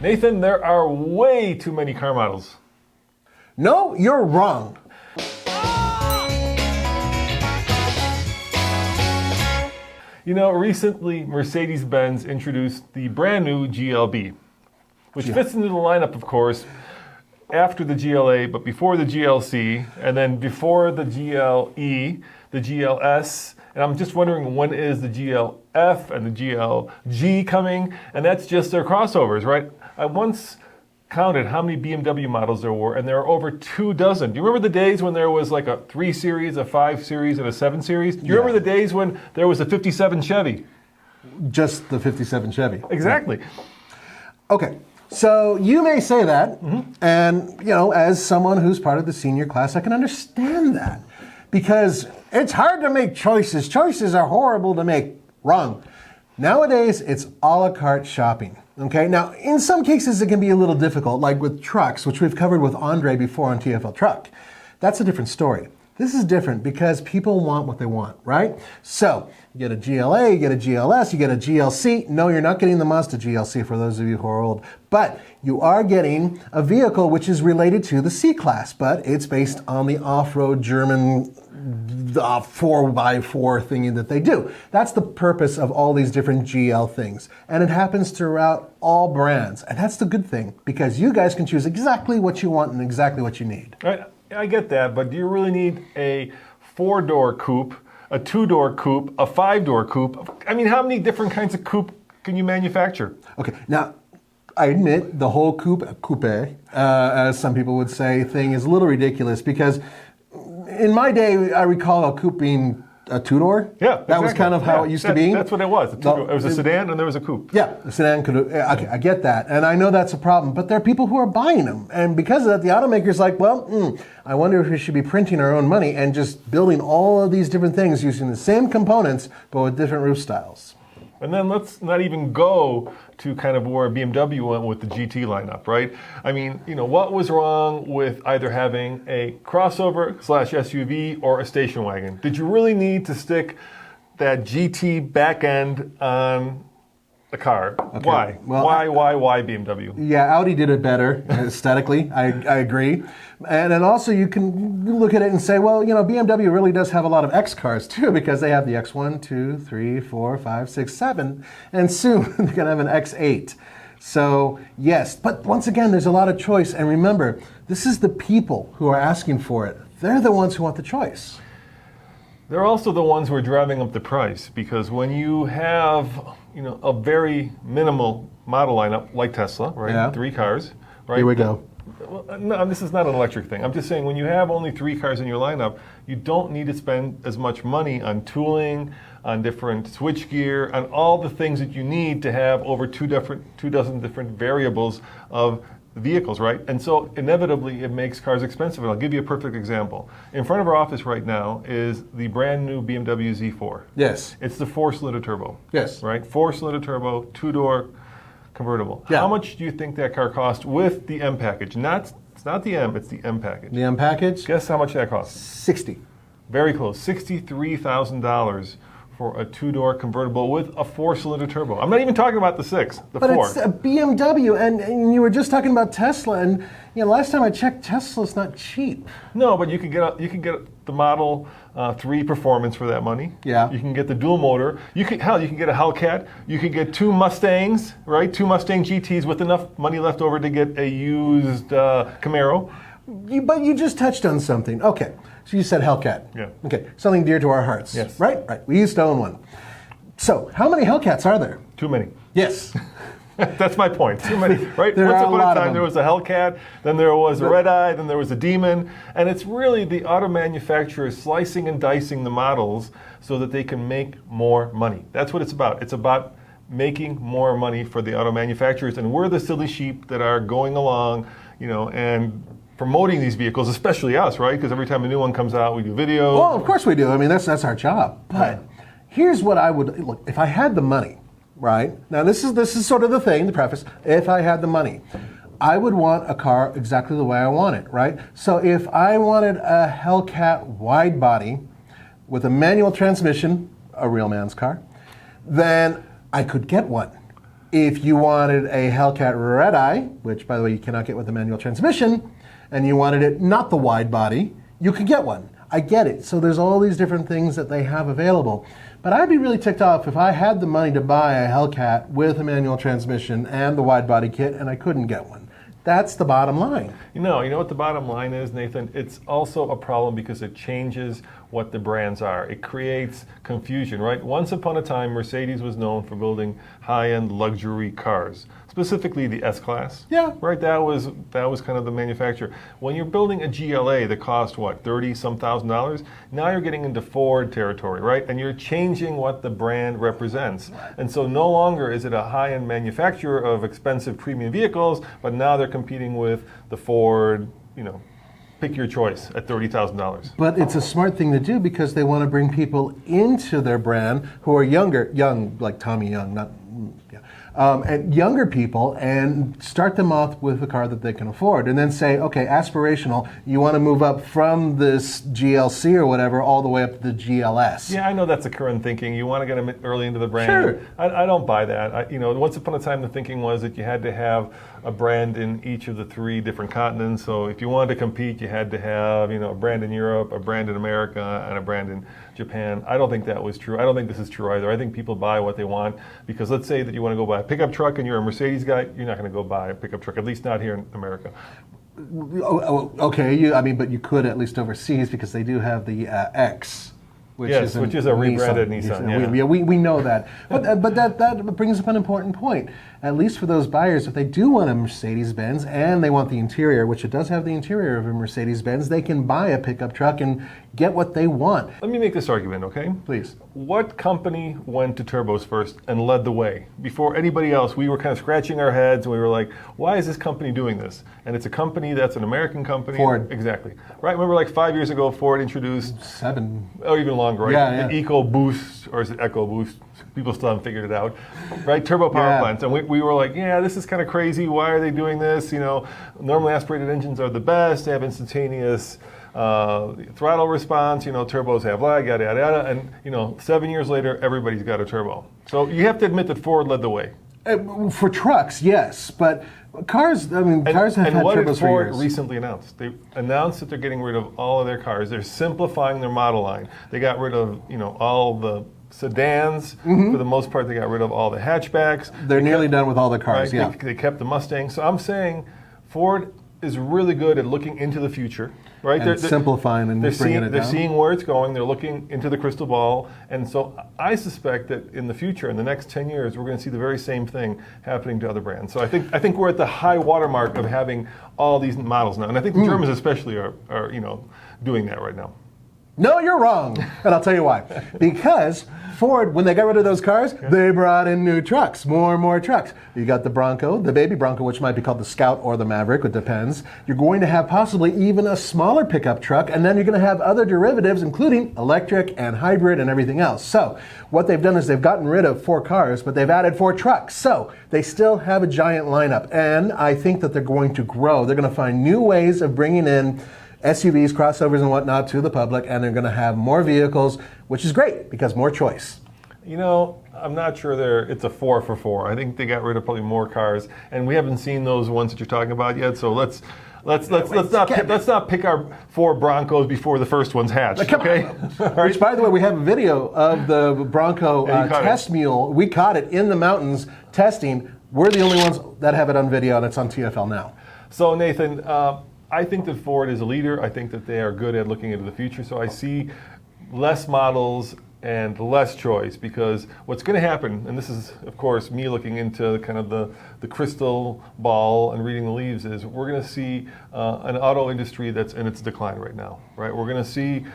Nathan, there are way too many car models. No, you're wrong. You know, recently Mercedes-Benz introduced the brand new GLB, which fits into the lineup, of course, after the GLA, but before the GLC, and then before the GLE, the GLS, and I'm just wondering when is the GLF and the GLG coming, and that's just their crossovers, right? I once counted how many BMW models there were, and there are over 24. Do you remember the days when there was like a 3 Series, a 5 Series, and a 7 Series? Do you remember the days when there was a 57 Chevy? Just the 57 Chevy. Exactly. Okay, so you may say that, and you know, as someone who's part of the senior class, I can understand that. Because it's hard to make choices. Choices are horrible to make. Wrong. Nowadays, it's a la carte shopping. Okay, now in some cases it can be a little difficult, like with trucks, which we've covered with Andre before on TFL Truck. That's a different story. This is different because people want what they want, right? So, you get a GLA, you get a GLS, you get a GLC. No, you're not getting the Mazda GLC for those of you who are old, but you are getting a vehicle which is related to the C-Class, but it's based on the off-road German 4x4 thingy that they do. That's the purpose of all these different GL things. And it happens throughout all brands. And that's the good thing, because you guys can choose exactly what you want and exactly what you need. I get that, but do you really need a 4-door coupe, a 2-door coupe, a 5-door coupe? I mean, how many different kinds of coupe can you manufacture? Okay, now, I admit the whole coupe, as some people would say, thing is a little ridiculous because in my day, I recall a coupe being a 2-door. Yeah, exactly. That was kind of how it used to be. That's what it was. It was a sedan and there was a coupe. Yeah, a sedan could. Okay, I get that, and I know that's a problem. But there are people who are buying them, and because of that, the automaker's like, well, I wonder if we should be printing our own money and just building all of these different things using the same components but with different roof styles. And then let's not even go to kind of where BMW went with the GT lineup, right? I mean, you know, what was wrong with either having a crossover / SUV or a station wagon? Did you really need to stick that GT back end on the car? Okay. Why? Well, why BMW? Yeah, Audi did it better aesthetically. I agree. And then also you can look at it and say, well, you know, BMW really does have a lot of X cars too, because they have the X1, 2, 3, 4, 5, 6, 7, and soon they're going to have an X8. So yes, but once again, there's a lot of choice. And remember, this is the people who are asking for it. They're the ones who want the choice. They're also the ones who are driving up the price, because when you have, you know, a very minimal model lineup like Tesla, right? Yeah. 3 cars, right? Here we go. Well, no, this is not an electric thing. I'm just saying when you have only 3 cars in your lineup, you don't need to spend as much money on tooling, on different switchgear, on all the things that you need to have over 2 dozen different variables of vehicles, right? And so inevitably it makes cars expensive. And I'll give you a perfect example. In front of our office right now is the brand new BMW Z4. Yes. It's the 4-cylinder turbo. Yes. Right? 4-cylinder turbo, 2-door convertible. Yeah. How much do you think that car cost with the M package? It's not the M, it's the M package. The M package? Guess how much that costs? 60. Very close. $63,000 for a 2-door convertible with a 4-cylinder turbo. I'm not even talking about the 6, the 4. But it's a BMW, and you were just talking about Tesla, and you know, last time I checked, Tesla's not cheap. No, but you can get the Model 3 Performance for that money. Yeah. You can get the dual motor. You can get a Hellcat. You can get 2 Mustangs, right? 2 Mustang GTs with enough money left over to get a used Camaro. But you just touched on something. Okay. So you said Hellcat. Yeah. Okay. Something dear to our hearts. Yes. Right? Right. We used to own one. So how many Hellcats are there? Too many. Yes. That's my point. Too many, right? There Once are upon a lot a time, of them. there was a Hellcat, then there was a Red Eye, then there was a Demon, and it's really the auto manufacturers slicing and dicing the models so that they can make more money. That's what it's about. It's about making more money for the auto manufacturers, and we're the silly sheep that are going along, you know, and promoting these vehicles, especially us, right? Because every time a new one comes out, we do videos. Well, of course we do. I mean, that's our job. But here's what I would look. If I had the money, right? Now this is sort of the thing, the preface. If I had the money, I would want a car exactly the way I want it, right? So if I wanted a Hellcat wide body with a manual transmission, a real man's car, then I could get one. If you wanted a Hellcat Red Eye, which, by the way, you cannot get with a manual transmission, and you wanted it not the wide body, you could get one. I get it. So there's all these different things that they have available. But I'd be really ticked off if I had the money to buy a Hellcat with a manual transmission and the wide body kit and I couldn't get one. That's the bottom line. You know what the bottom line is, Nathan? It's also a problem because it changes what the brands are. It creates confusion, right? Once upon a time, Mercedes was known for building high-end luxury cars, specifically the S-Class. Yeah. Right, that was kind of the manufacturer. When you're building a GLA that cost, what, $30-some thousand? Now you're getting into Ford territory, right? And you're changing what the brand represents. And so no longer is it a high-end manufacturer of expensive premium vehicles, but now they're competing with the Ford, pick your choice at $30,000. But it's a smart thing to do because they want to bring people into their brand who are young, like Tommy Young, and younger people, and start them off with a car that they can afford, and then say, okay, aspirational, you want to move up from this GLC or whatever all the way up to the GLS. Yeah, I know that's the current thinking. You want to get them early into the brand. Sure. I don't buy that. Once upon a time, the thinking was that you had to have a brand in each of the 3 different continents. So if you wanted to compete, you had to have, a brand in Europe, a brand in America, and a brand in Japan. I don't think that was true. I don't think this is true either. I think people buy what they want because let's say that you want to go buy a pickup truck and you're a Mercedes guy, you're not going to go buy a pickup truck, at least not here in America. Okay, but you could at least overseas because they do have the X. Which is a rebranded Nissan. Yeah, we know that. But that brings up an important point. At least for those buyers, if they do want a Mercedes-Benz and they want the interior, which it does have the interior of a Mercedes-Benz, they can buy a pickup truck and get what they want. Let me make this argument, okay? Please. What company went to turbos first and led the way? Before anybody else, we were kind of scratching our heads and we were like, why is this company doing this? And it's a company that's an American company. Ford. Exactly. Right? Remember like 5 years ago, Ford introduced... 7. Oh, even longer, right? Yeah. The EcoBoost, or is it EcoBoost? People still haven't figured it out. Right? Turbo power plants. And we were like, yeah, this is kind of crazy. Why are they doing this? Normally aspirated engines are the best. They have instantaneous throttle response. Turbos have lag, yada, yada, yada. And, 7 years later, everybody's got a turbo. So you have to admit that Ford led the way. For trucks, yes. But cars, cars have had turbos for years. And what did Ford recently announce? They announced that they're getting rid of all of their cars. They're simplifying their model line. They got rid of, all the sedans. For the most part, they got rid of all the hatchbacks. They're nearly done with all the cars, right? They kept the Mustang. So I'm saying Ford is really good at looking into the future, right? And simplifying and bringing it down. They're seeing where it's going. They're looking into the crystal ball. And so I suspect that in the future, in the next 10 years, we're going to see the very same thing happening to other brands. So I think we're at the high watermark of having all these models now. And I think the Germans especially are doing that right now. No, you're wrong. And I'll tell you why. Because Ford, when they got rid of those cars, they brought in new trucks, more and more trucks. You got the Bronco, the baby Bronco, which might be called the Scout or the Maverick, it depends. You're going to have possibly even a smaller pickup truck, and then you're going to have other derivatives, including electric and hybrid and everything else. So what they've done is they've gotten rid of 4 cars, but they've added 4 trucks. So they still have a giant lineup, and I think that they're going to grow. They're going to find new ways of bringing in SUVs, crossovers, and whatnot to the public, and they're going to have more vehicles, which is great because more choice. I'm not sure it's a 4 for 4. I think they got rid of probably more cars, and we haven't seen those ones that you're talking about yet. So let's not pick our 4 Broncos before the first one's hatched. Okay. Which, by the way, we have a video of the Bronco test mule. We caught it in the mountains testing. We're the only ones that have it on video, and it's on TFLnow. So Nathan. I think that Ford is a leader. I think that they are good at looking into the future. So I see less models and less choice because what's going to happen, and this is, of course, me looking into kind of the crystal ball and reading the leaves, is we're going to see an auto industry that's in its decline right now. Right? We're going to see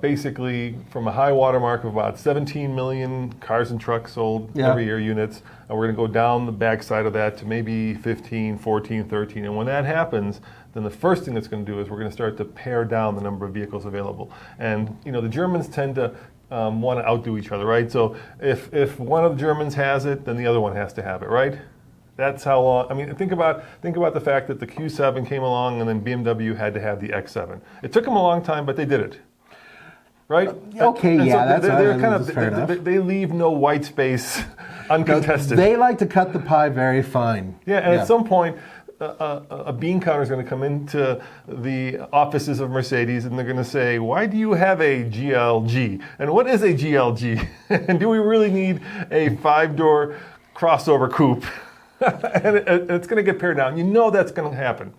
basically from a high watermark of about 17 million cars and trucks sold every year, units, and we're going to go down the backside of that to maybe 15, 14, 13. And when that happens, then the first thing that's going to do is we're going to start to pare down the number of vehicles available. And the Germans tend to want to outdo each other, right? So if one of the Germans has it, then the other one has to have it, right? That's how long. I mean, think about the fact that the Q7 came along, and then BMW had to have the X7. It took them a long time, but they did it. Right? Okay, and yeah, so that's they're kind fair enough. They leave no white space Uncontested. They like to cut the pie very fine. Yeah, and at some point, a bean counter is going to come into the offices of Mercedes, and they're going to say, "Why do you have a GLG? And what is a GLG? And do we really need a 5-door crossover coupe?" And it's going to get pared down. You know that's going to happen.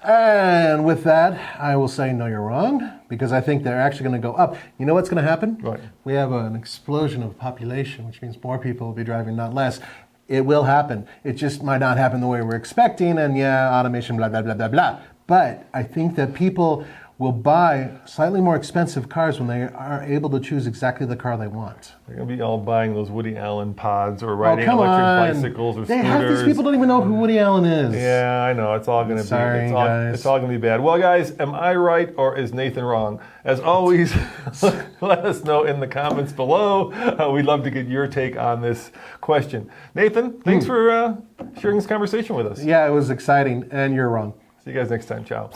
And with that, I will say, no, you're wrong, because I think they're actually going to go up. You know what's going to happen? Right. We have an explosion of population, which means more people will be driving, not less. It will happen. It just might not happen the way we're expecting, and yeah, automation, blah, blah, blah, blah, blah. But I think that people will buy slightly more expensive cars when they are able to choose exactly the car they want. They're going to be all buying those Woody Allen pods or riding come electric on. bicycles or Half scooters. these people don't even know who Woody Allen is. Yeah, I know. It's all going to Sorry, be. guys. It's all going to be bad. Well, guys, am I right or is Nathan wrong? As always, let us know in the comments below. We'd love to get your take on this question. Nathan, thanks for sharing this conversation with us. Yeah, it was exciting, and you're wrong. See you guys next time. Ciao.